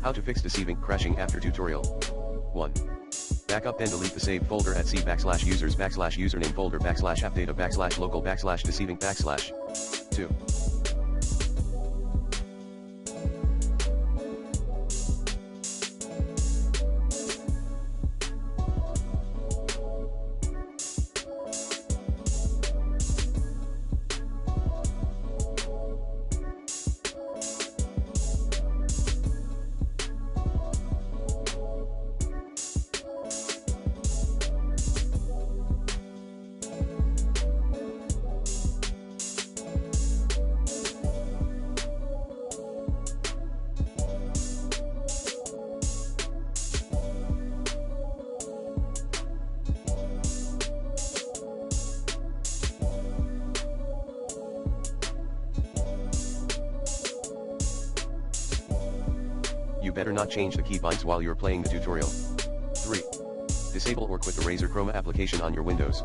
How to fix Deceive Inc Crashing after tutorial. 1. Backup and delete the saved folder at c/users/username folder /appdata/local /Deceive Inc 2. You better not change the keybinds while you're playing the tutorial. 3. Disable or quit the Razer Chroma application on your Windows.